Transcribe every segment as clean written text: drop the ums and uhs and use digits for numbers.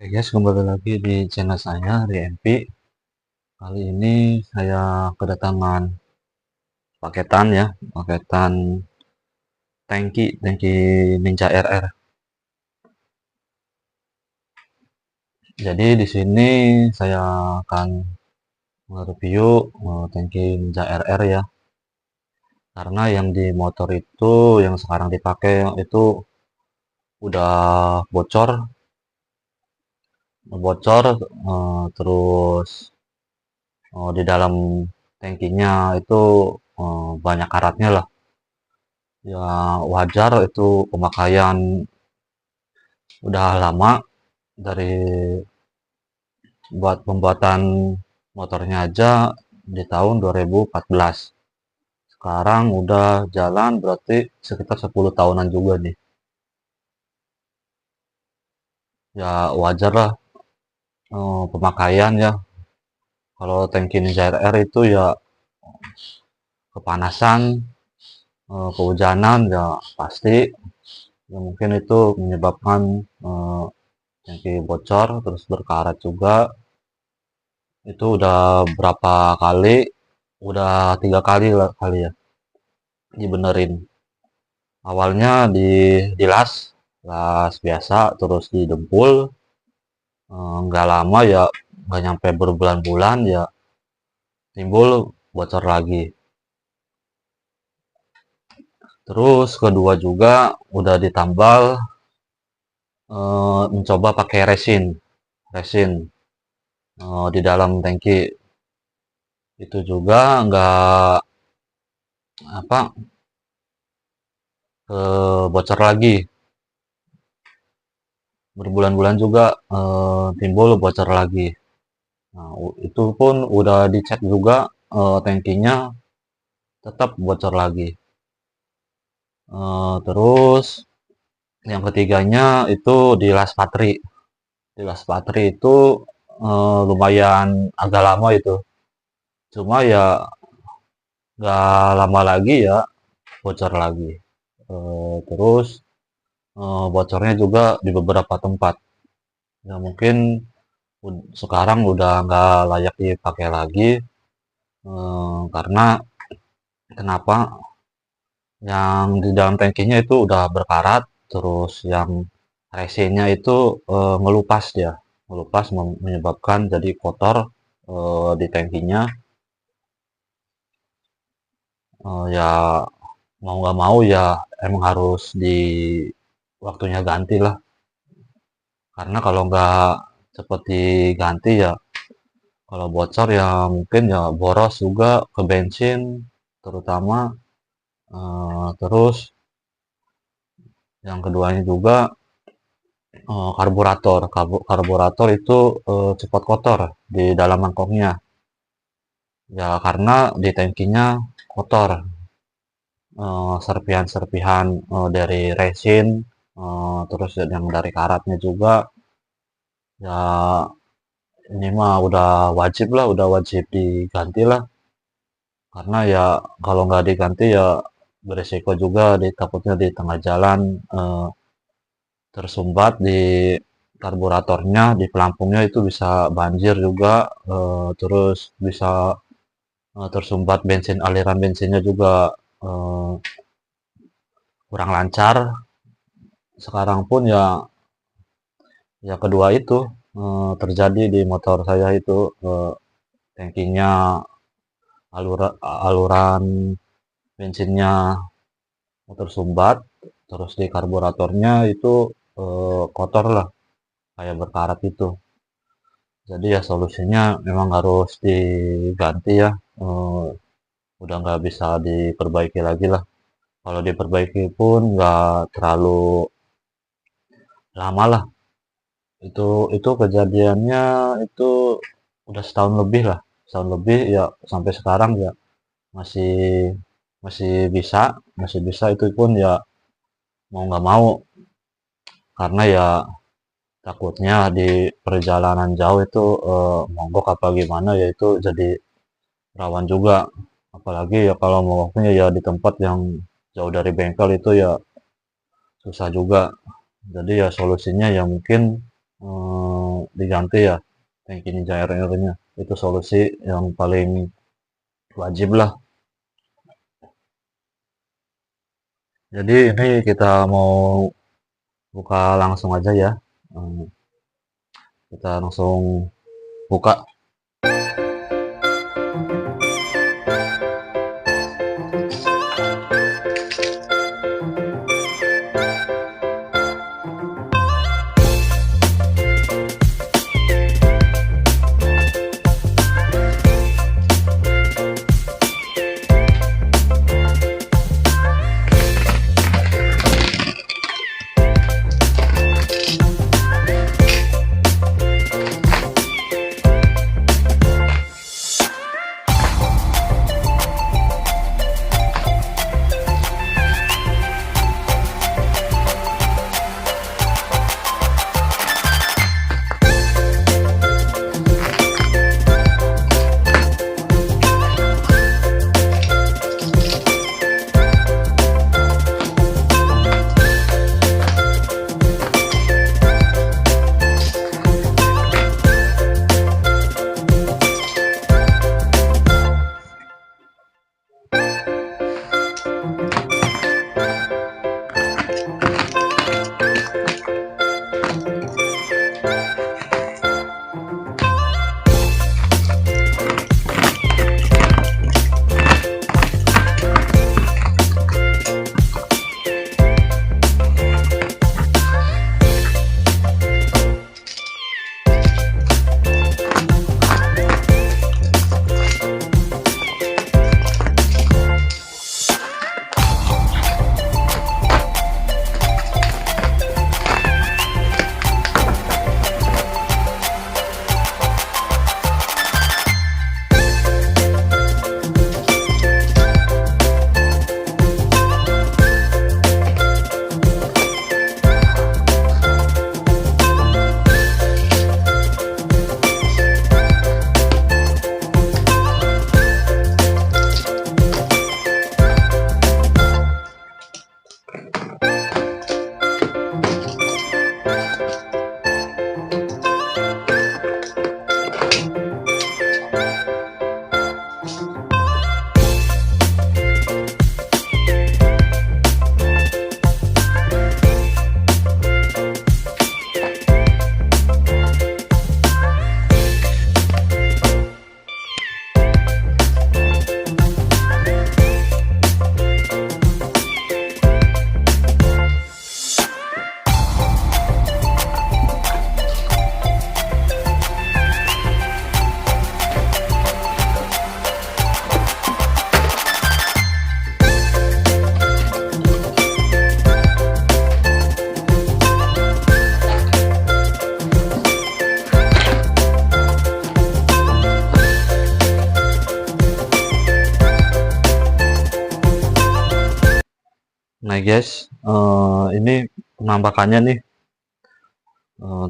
Oke guys, kembali lagi di channel saya RMP. Kali ini saya kedatangan paketan ya, paketan tangki Ninja RR. Jadi di sini saya akan mereview tangki Ninja RR ya. Karena yang di motor itu yang sekarang dipakai itu udah bocor, terus di dalam tangkinya itu banyak karatnya lah. Ya wajar itu pemakaian udah lama dari buat pembuatan motornya aja di tahun 2014. Sekarang udah jalan berarti sekitar 10 tahunan juga nih. Ya wajar lah pemakaian ya. Kalau tangki Ninja RR itu ya kepanasan, kehujanan ya pasti. Ya mungkin itu menyebabkan tangki bocor terus berkarat juga. Itu udah berapa kali? Udah 3 kali lah kali ya dibenerin. Awalnya dilas, las biasa, terus didempul, nggak lama ya, nggak nyampe berbulan-bulan ya timbul bocor lagi. Terus kedua juga udah ditambal, mencoba pakai resin di dalam tangki. Itu juga nggak apa bocor lagi. Berbulan-bulan juga timbul bocor lagi. Nah, itu pun udah dicek juga tangkinya tetap bocor lagi. Terus yang ketiganya itu di las patri. Di las patri itu lumayan agak lama itu. Cuma ya nggak lama lagi ya bocor lagi. Terus bocornya juga di beberapa tempat. Ya mungkin sekarang udah nggak layak dipakai lagi karena kenapa? Yang di dalam tangkinya itu udah berkarat, terus yang resinnya itu ngelupas dia, ngelupas menyebabkan jadi kotor di tangkinya. Ya mau nggak mau ya emang harus di waktunya ganti lah, karena kalau nggak cepet diganti ya kalau bocor ya mungkin ya boros juga ke bensin terutama. Terus yang keduanya juga karburator itu cepat kotor di dalam mangkoknya ya karena di tangkinya kotor, serpihan-serpihan dari resin, terus yang dari karatnya juga ya ini mah udah wajib diganti lah karena ya kalau nggak diganti ya beresiko juga takutnya di tengah jalan tersumbat di karburatornya, di pelampungnya itu bisa banjir juga, terus bisa tersumbat aliran bensinnya juga eh, kurang lancar. Sekarang pun ya kedua itu terjadi di motor saya itu tangkinya aluran bensinnya tersumbat, terus di karburatornya itu kotor lah kayak berkarat itu. Jadi ya solusinya memang harus diganti ya. Udah nggak bisa diperbaiki lagi lah. Kalau diperbaiki pun nggak terlalu lama lah. Itu kejadiannya itu udah setahun lebih lah. Setahun lebih ya sampai sekarang ya masih masih bisa, masih bisa itu pun ya mau nggak mau karena ya takutnya di perjalanan jauh itu mogok apa gimana ya itu jadi rawan juga. Apalagi ya kalau mogoknya ya di tempat yang jauh dari bengkel itu ya susah juga. Jadi ya solusinya ya mungkin diganti ya tangki Ninja Air-nya. Itu solusi yang paling wajib lah. Jadi ini kita mau buka langsung aja ya. Kita langsung buka. Nah guys, ini penampakannya nih,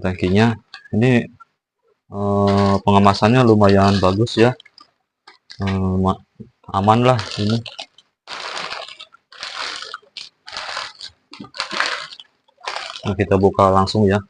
tangkinya. Ini pengemasannya lumayan bagus ya, aman lah ini. Nah, kita buka langsung ya.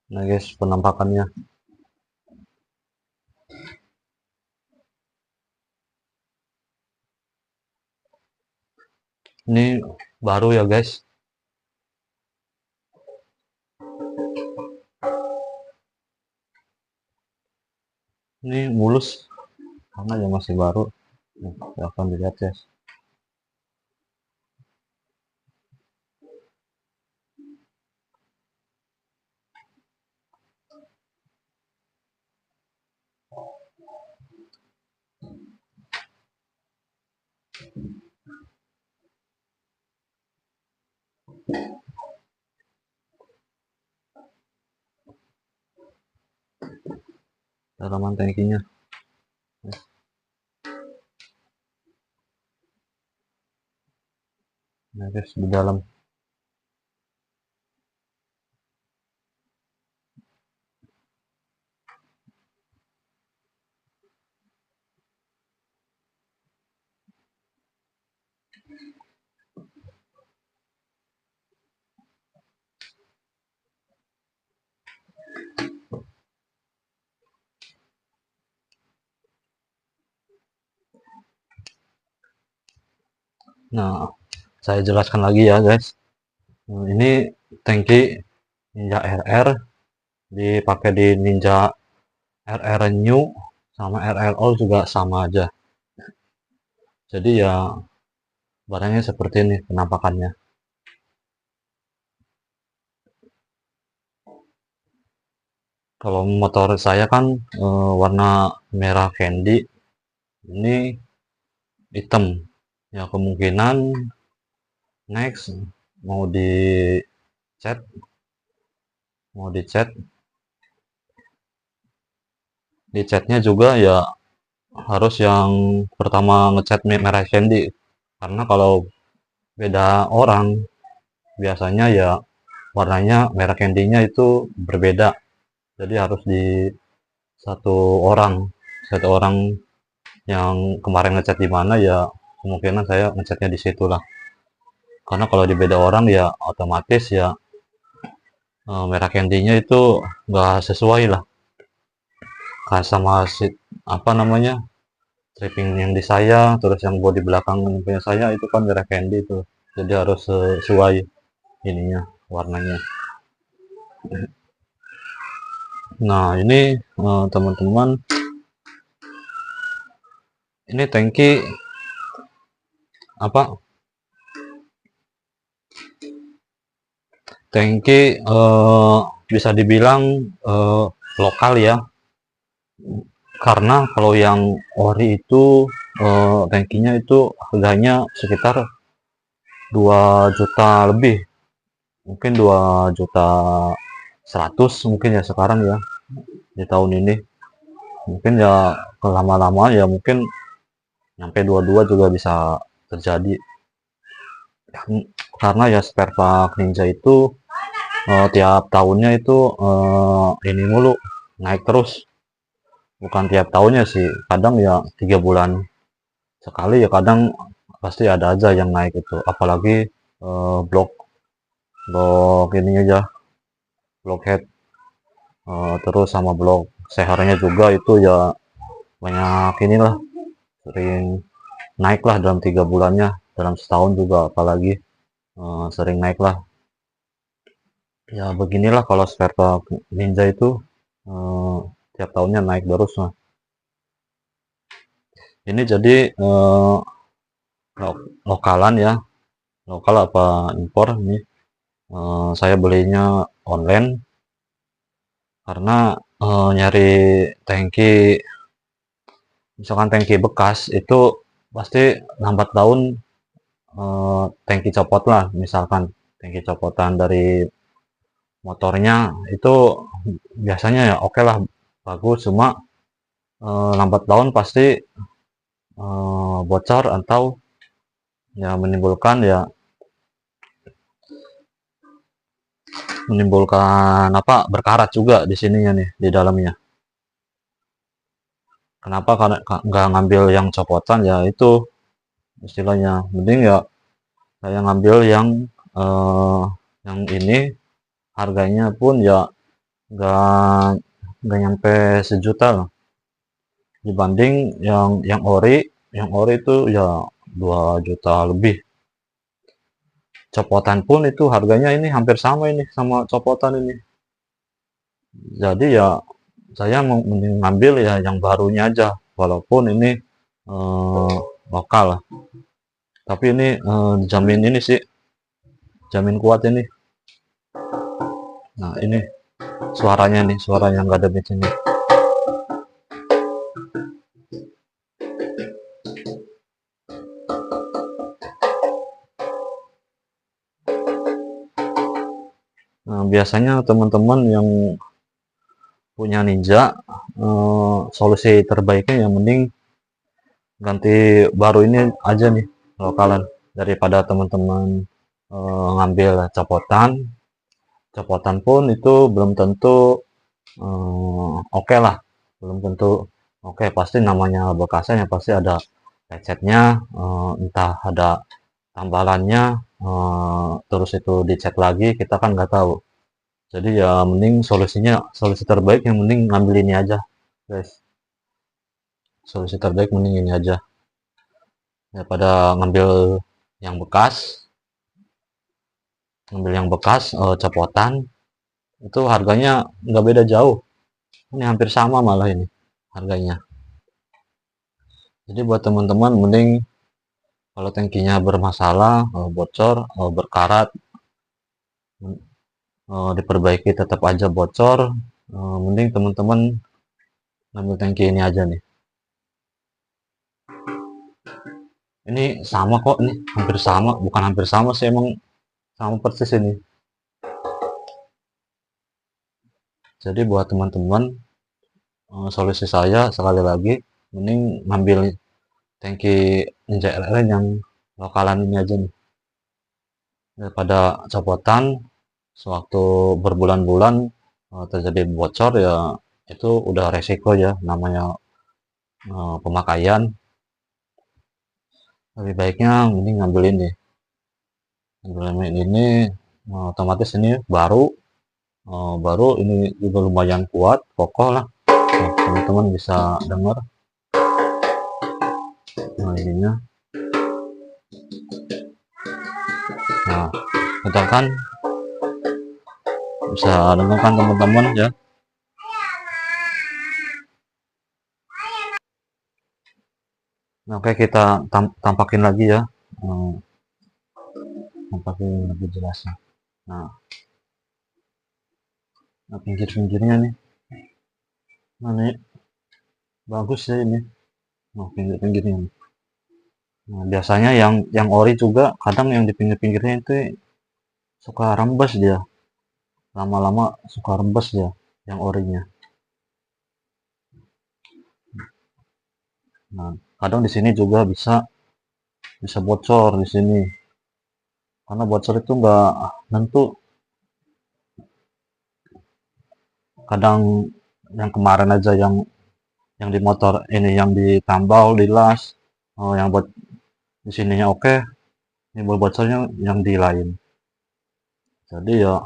Nah guys, penampakannya. Ini baru ya guys. Ini mulus karena yang masih baru. Silahkan dilihat ya. Dalaman tangkinya. Nah guys, di dalam. Nah, saya jelaskan lagi ya guys. Ini tangki Ninja RR dipakai di Ninja RR New sama RR All juga sama aja. Jadi ya barangnya seperti ini penampakannya. Kalau motor saya kan warna merah candy, ini hitam. Ya kemungkinan next mau cat, mau dicat, dicatnya juga ya harus yang pertama ngecat merah candy. Karena kalau beda orang biasanya ya warnanya merah candy-nya itu berbeda. Jadi harus di satu orang, satu orang yang kemarin ngecat di mana ya kemungkinan saya ngecatnya di situ lah. Karena kalau di beda orang ya otomatis ya merah candy-nya itu nggak sesuai lah sama si, apa namanya, stripping yang di saya, terus yang bodi belakang punya saya itu kan merah candy itu, jadi harus sesuai ininya warnanya. Nah ini teman-teman, ini tangki apa, tangki bisa dibilang lokal ya, karena kalau yang ori itu tangkinya itu harganya sekitar 2 juta lebih, mungkin 2.100.000 mungkin ya sekarang ya di tahun ini. Mungkin ya lama-lama ya mungkin sampai 22 juga bisa terjadi. Karena ya spare part Ninja itu tiap tahunnya itu ini mulu naik terus. Bukan tiap tahunnya sih, kadang ya 3 bulan sekali ya, kadang pasti ada aja yang naik itu. Apalagi blok blok ini aja, blok head, terus sama blok sehernya juga itu ya banyak inilah, sering naik lah dalam 3 bulannya, dalam setahun juga apalagi sering naik lah. Ya beginilah kalau spare part Ninja itu eh, tiap tahunnya naik terus. Nah ini jadi lokalan ya, lokal apa impor ini. Saya belinya online karena nyari tangki, misalkan tangki bekas itu pasti lambat laun tangki copot lah, misalkan tangki copotan dari motornya itu biasanya ya oke lah, bagus, cuma lambat laun pasti bocor atau ya menimbulkan apa, berkarat juga di sininya nih di dalamnya. Kenapa? Karena nggak ngambil yang copotan ya, itu istilahnya mending ya saya ngambil eh, yang ini, harganya pun ya nggak nggak nyampe sejuta lah, dibanding yang ori itu ya 2 juta lebih. Copotan pun itu harganya ini hampir sama ini sama copotan ini. Jadi ya saya mau mending ngambil ya yang barunya aja, walaupun ini lokal, tapi ini dijamin ini sih, jamin kuat ini. Nah ini suaranya nih, suaranya nggak ada bensinnya. Nah biasanya teman-teman yang punya Ninja, solusi terbaiknya yang mending ganti baru ini aja nih, lokalan, daripada teman-teman ngambil copotan. Copotan pun itu belum tentu oke lah, belum tentu oke. Pasti namanya bekasnya pasti ada lecetnya, entah ada tambalannya, terus itu dicek lagi, kita kan nggak tahu. Jadi ya mending solusi terbaik yang mending ngambil ini aja guys, solusi terbaik mending ini aja daripada ngambil yang bekas. Ngambil yang bekas copotan itu harganya nggak beda jauh, ini hampir sama malah ini harganya. Jadi buat teman-teman mending kalau tangkinya bermasalah, bocor, berkarat, diperbaiki tetap aja bocor, mending teman-teman ngambil tangki ini aja nih. Ini sama kok, ini hampir sama, bukan hampir sama sih, emang sama persis ini. Jadi buat teman-teman, solusi saya sekali lagi mending ngambil tangki Ninja LLN yang lokalan ini aja nih, daripada copotan sewaktu berbulan-bulan terjadi bocor ya, itu udah resiko ya, namanya pemakaian. Lebih baiknya mending ngambil ini, otomatis ini baru ini juga lumayan kuat, kokoh lah. Teman-teman bisa dengar. Nah ininya, nah kita kan bisa dengarkan teman-teman ya. Nah, oke, kita tampakin lagi ya, tampakin lebih jelasnya. Nah, pinggir-pinggirnya nih, nah ini bagus ya ini. Nah pinggir-pinggirnya nih. Nah, biasanya yang ori juga kadang yang di pinggir-pinggirnya itu suka rembes dia, lama-lama suka rembes dia yang orinya. Nah kadang di sini juga bisa bocor di sini, karena bocor itu nggak nentu. Kadang yang kemarin aja yang di motor ini yang ditambal dilas, yang buat di sininya oke, ini bocornya yang di lain. Jadi ya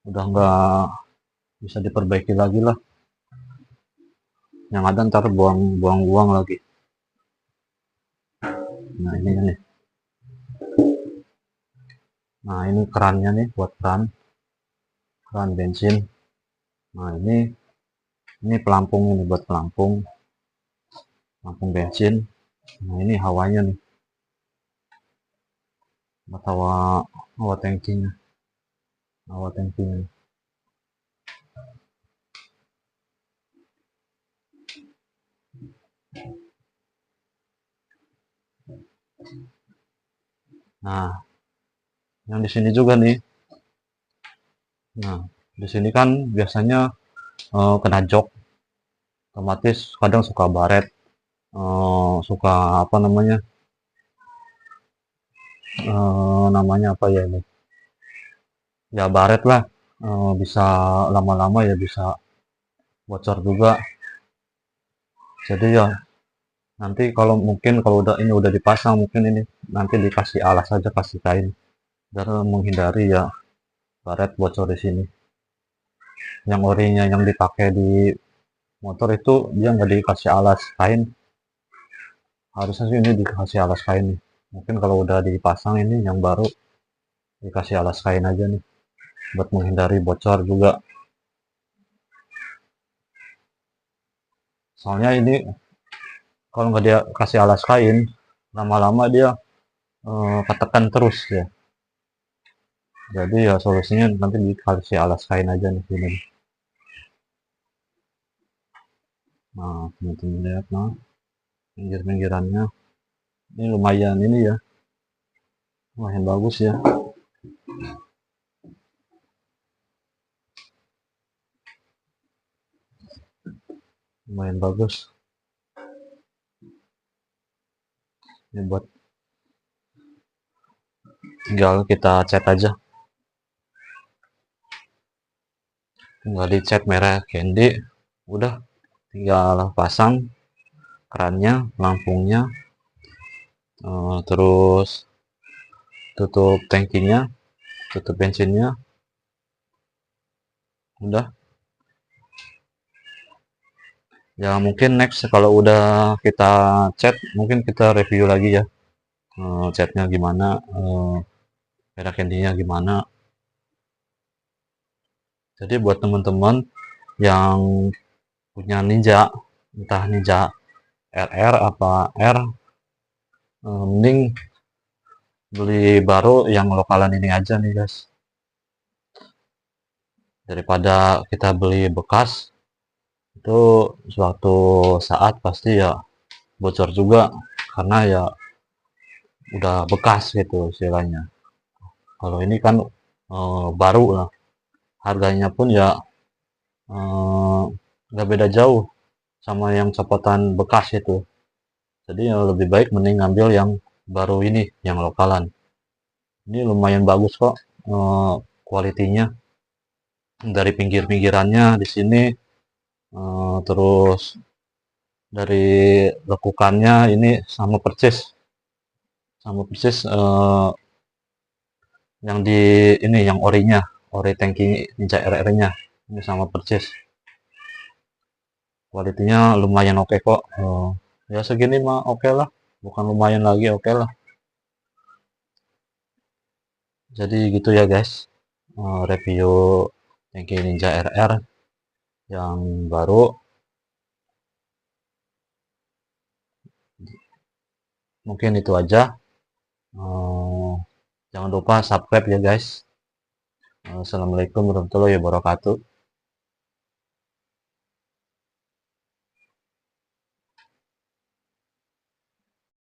udah nggak bisa diperbaiki lagi lah, yang ada ntar buang-buang lagi. Nah ini nih, nah ini kerannya nih, buat keran bensin. Nah ini pelampung, ini buat pelampung bensin. Nah ini hawanya nih, buat hawa tangkinya, hawa tangkinya. Nah yang di sini juga nih. Nah di sini kan biasanya kena jok, otomatis kadang suka baret, suka apa namanya, namanya apa ya ini, ya baret lah, bisa lama-lama ya bisa bocor juga. Jadi ya nanti kalau mungkin kalau udah dipasang, mungkin ini nanti dikasih alas aja, kasih kain, biar menghindari ya baret bocor di sini. Yang orinya yang dipakai di motor itu dia nggak dikasih alas kain, harusnya sih ini dikasih alas kain nih. Mungkin kalau udah dipasang ini yang baru dikasih alas kain aja nih, buat menghindari bocor juga. Soalnya ini kalau nggak dia kasih alas kain, lama-lama dia ketekan terus ya. Jadi ya solusinya nanti dikasih alas kain aja nih sini. Nah, teman-teman lihat nah, pinggir-pinggirannya. Ini lumayan ini ya, lumayan bagus ya. Lumayan bagus. Ini buat tinggal kita cat aja. Tinggal dicat merah candy. Udah, tinggal pasang kerannya, lampunya, terus tutup tangkinya, tutup bensinnya. Udah. Ya mungkin next kalau udah kita cat, mungkin kita review lagi ya. Catnya gimana, merah candy-nya gimana. Jadi buat teman-teman yang punya Ninja, entah Ninja RR apa R, mending beli baru yang lokalan ini aja nih guys, daripada kita beli bekas. Itu suatu saat pasti ya bocor juga, karena ya udah bekas gitu istilahnya. Kalau ini kan baru lah, harganya pun ya nggak beda jauh sama yang copotan bekas itu. Jadi ya lebih baik mending ngambil yang baru ini, yang lokalan. Ini lumayan bagus kok kualitinya, dari pinggir-pinggirannya di sini, terus dari lekukannya ini sama persis yang di ini, yang orinya, ori tangki Ninja RR-nya ini sama persis. Kualitinya lumayan oke kok. Ya segini mah oke lah, bukan lumayan lagi, oke lah. Jadi gitu ya guys, review tangki Ninja RR yang baru. Mungkin itu aja. Jangan lupa subscribe ya guys. Assalamualaikum warahmatullahi wabarakatuh.